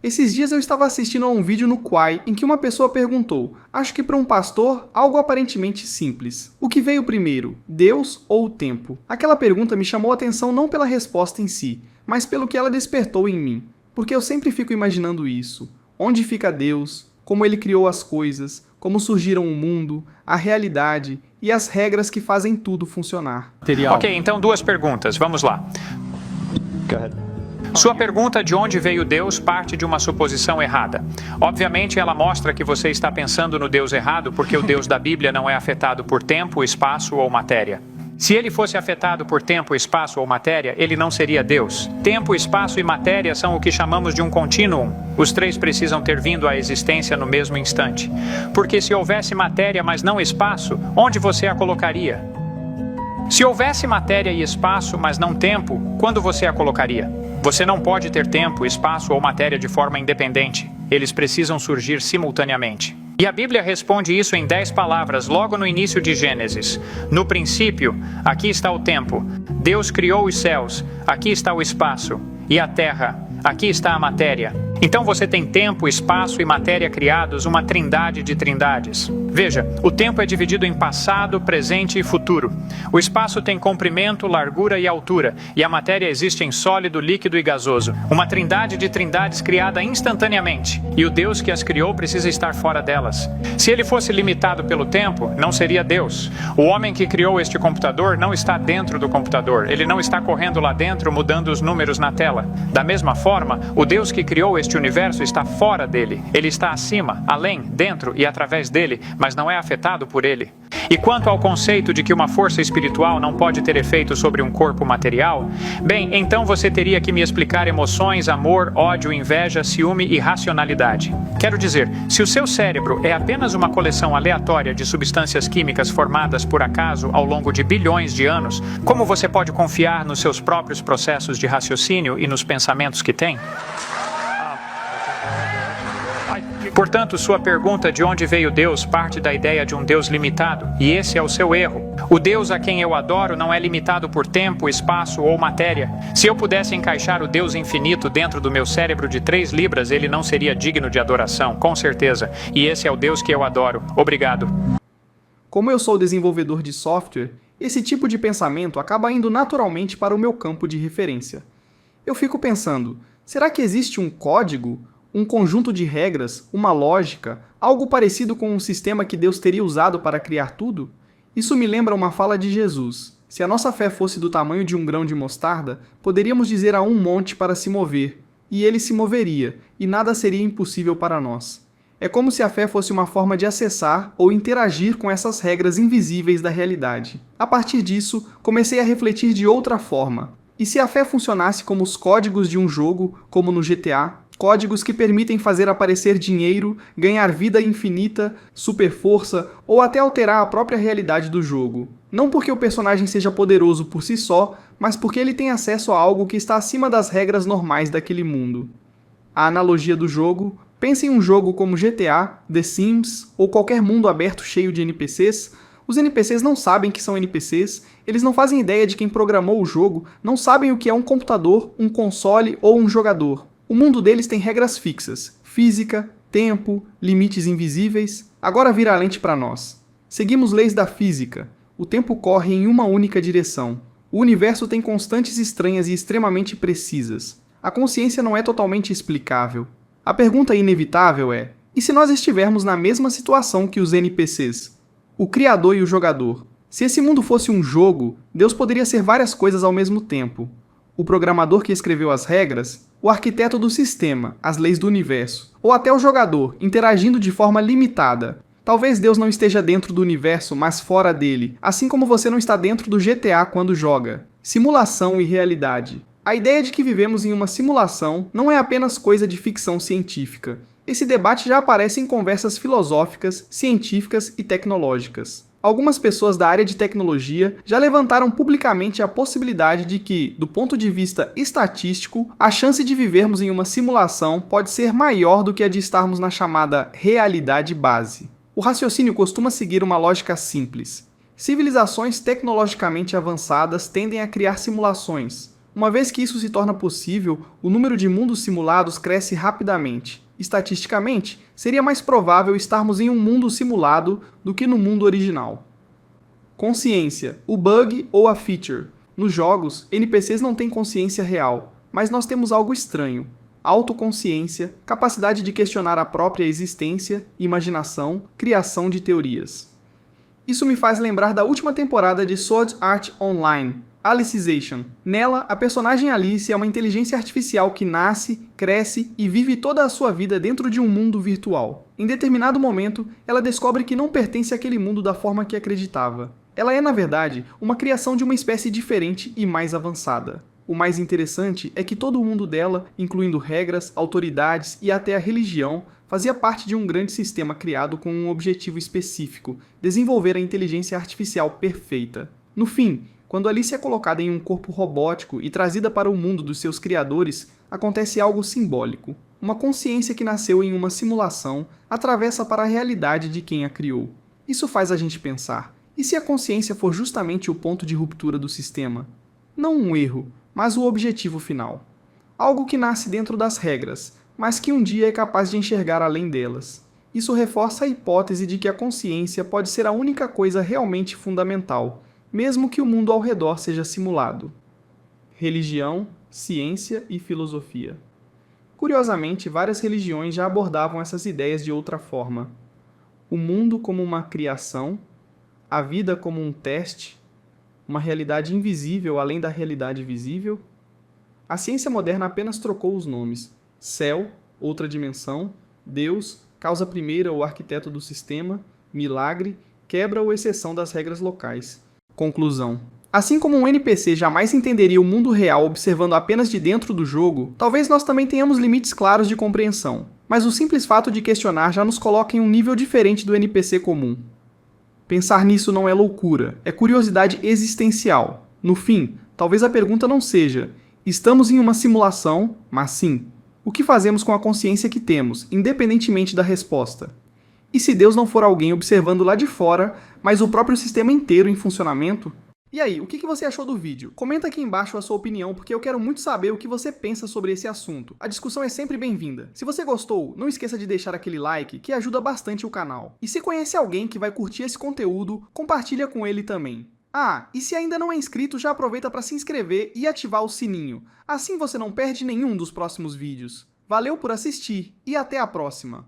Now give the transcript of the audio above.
Esses dias eu estava assistindo a um vídeo no Quai em que uma pessoa perguntou, acho que para um pastor, algo aparentemente simples. O que veio primeiro, Deus ou o tempo? Aquela pergunta me chamou a atenção não pela resposta em si, mas pelo que ela despertou em mim. Porque eu sempre fico imaginando isso. Onde fica Deus? Como ele criou as coisas? Como surgiram o mundo? A realidade? E as regras que fazem tudo funcionar? Ok, então duas perguntas. Vamos lá. Go ahead. Sua pergunta de onde veio Deus parte de uma suposição errada. Obviamente, ela mostra que você está pensando no Deus errado porque o Deus da Bíblia não é afetado por tempo, espaço ou matéria. Se ele fosse afetado por tempo, espaço ou matéria, ele não seria Deus. Tempo, espaço e matéria são o que chamamos de um contínuo. Os três precisam ter vindo à existência no mesmo instante. Porque se houvesse matéria, mas não espaço, onde você a colocaria? Se houvesse matéria e espaço, mas não tempo, quando você a colocaria? Você não pode ter tempo, espaço ou matéria de forma independente. Eles precisam surgir simultaneamente. E a Bíblia responde isso em 10 palavras, logo no início de Gênesis. No princípio, aqui está o tempo. Deus criou os céus, aqui está o espaço. E a terra, aqui está a matéria. Então você tem tempo, espaço e matéria criados, uma trindade de trindades. Veja, o tempo é dividido em passado, presente e futuro. O espaço tem comprimento, largura e altura, e a matéria existe em sólido, líquido e gasoso. Uma trindade de trindades criada instantaneamente, e o Deus que as criou precisa estar fora delas. Se ele fosse limitado pelo tempo, não seria Deus. O homem que criou este computador não está dentro do computador, ele não está correndo lá dentro mudando os números na tela. Da mesma forma, o Deus que criou este universo está fora dele. Ele está acima, além, dentro e através dele, mas não é afetado por ele. E quanto ao conceito de que uma força espiritual não pode ter efeito sobre um corpo material, bem, então você teria que me explicar emoções, amor, ódio, inveja, ciúme e racionalidade. Quero dizer, se o seu cérebro é apenas uma coleção aleatória de substâncias químicas formadas por acaso ao longo de bilhões de anos, como você pode confiar nos seus próprios processos de raciocínio e nos pensamentos que tem? Portanto, sua pergunta de onde veio Deus parte da ideia de um Deus limitado, e esse é o seu erro. O Deus a quem eu adoro não é limitado por tempo, espaço ou matéria. Se eu pudesse encaixar o Deus infinito dentro do meu cérebro de 3 libras, ele não seria digno de adoração, com certeza. E esse é o Deus que eu adoro. Obrigado. Como eu sou desenvolvedor de software, esse tipo de pensamento acaba indo naturalmente para o meu campo de referência. Eu fico pensando, será que existe um código? Um conjunto de regras, uma lógica, algo parecido com um sistema que Deus teria usado para criar tudo? Isso me lembra uma fala de Jesus. Se a nossa fé fosse do tamanho de um grão de mostarda, poderíamos dizer a um monte para se mover, e ele se moveria, e nada seria impossível para nós. É como se a fé fosse uma forma de acessar ou interagir com essas regras invisíveis da realidade. A partir disso, comecei a refletir de outra forma. E se a fé funcionasse como os códigos de um jogo, como no GTA? Códigos que permitem fazer aparecer dinheiro, ganhar vida infinita, super força ou até alterar a própria realidade do jogo. Não porque o personagem seja poderoso por si só, mas porque ele tem acesso a algo que está acima das regras normais daquele mundo. A analogia do jogo, pense em um jogo como GTA, The Sims ou qualquer mundo aberto cheio de NPCs. Os NPCs não sabem que são NPCs, eles não fazem ideia de quem programou o jogo, não sabem o que é um computador, um console ou um jogador. O mundo deles tem regras fixas, física, tempo, limites invisíveis. Agora vira a lente para nós. Seguimos leis da física. O tempo corre em uma única direção. O universo tem constantes estranhas e extremamente precisas. A consciência não é totalmente explicável. A pergunta inevitável é, e se nós estivermos na mesma situação que os NPCs? O criador e o jogador. Se esse mundo fosse um jogo, Deus poderia ser várias coisas ao mesmo tempo. O programador que escreveu as regras, o arquiteto do sistema, as leis do universo, ou até o jogador, interagindo de forma limitada. Talvez Deus não esteja dentro do universo, mas fora dele, assim como você não está dentro do GTA quando joga. Simulação e realidade. A ideia de que vivemos em uma simulação não é apenas coisa de ficção científica. Esse debate já aparece em conversas filosóficas, científicas e tecnológicas. Algumas pessoas da área de tecnologia já levantaram publicamente a possibilidade de que, do ponto de vista estatístico, a chance de vivermos em uma simulação pode ser maior do que a de estarmos na chamada realidade base. O raciocínio costuma seguir uma lógica simples. Civilizações tecnologicamente avançadas tendem a criar simulações. Uma vez que isso se torna possível, o número de mundos simulados cresce rapidamente. Estatisticamente, seria mais provável estarmos em um mundo simulado do que no mundo original. Consciência, o bug ou a feature. Nos jogos, NPCs não têm consciência real, mas nós temos algo estranho. Autoconsciência, capacidade de questionar a própria existência, imaginação, criação de teorias. Isso me faz lembrar da última temporada de Sword Art Online, Alicization. Nela, a personagem Alice é uma inteligência artificial que nasce, cresce e vive toda a sua vida dentro de um mundo virtual. Em determinado momento, ela descobre que não pertence àquele mundo da forma que acreditava. Ela é, na verdade, uma criação de uma espécie diferente e mais avançada. O mais interessante é que todo o mundo dela, incluindo regras, autoridades e até a religião, fazia parte de um grande sistema criado com um objetivo específico: desenvolver a inteligência artificial perfeita. No fim, quando Alice é colocada em um corpo robótico e trazida para o mundo dos seus criadores, acontece algo simbólico. Uma consciência que nasceu em uma simulação atravessa para a realidade de quem a criou. Isso faz a gente pensar: e se a consciência for justamente o ponto de ruptura do sistema? Não um erro, mas o objetivo final. Algo que nasce dentro das regras, mas que um dia é capaz de enxergar além delas. Isso reforça a hipótese de que a consciência pode ser a única coisa realmente fundamental, mesmo que o mundo ao redor seja simulado. Religião, ciência e filosofia. Curiosamente, várias religiões já abordavam essas ideias de outra forma. O mundo como uma criação, a vida como um teste, uma realidade invisível além da realidade visível. A ciência moderna apenas trocou os nomes: céu, outra dimensão; Deus, causa primeira ou arquiteto do sistema; milagre, quebra ou exceção das regras locais. Conclusão: assim como um NPC jamais entenderia o mundo real observando apenas de dentro do jogo, talvez nós também tenhamos limites claros de compreensão. Mas o simples fato de questionar já nos coloca em um nível diferente do NPC comum. Pensar nisso não é loucura, é curiosidade existencial. No fim, talvez a pergunta não seja: estamos em uma simulação, mas sim: o que fazemos com a consciência que temos, independentemente da resposta? E se Deus não for alguém observando lá de fora, mas o próprio sistema inteiro em funcionamento? E aí, o que você achou do vídeo? Comenta aqui embaixo a sua opinião, porque eu quero muito saber o que você pensa sobre esse assunto. A discussão é sempre bem-vinda. Se você gostou, não esqueça de deixar aquele like, que ajuda bastante o canal. E se conhece alguém que vai curtir esse conteúdo, compartilha com ele também. Ah, e se ainda não é inscrito, já aproveita para se inscrever e ativar o sininho. Assim você não perde nenhum dos próximos vídeos. Valeu por assistir e até a próxima!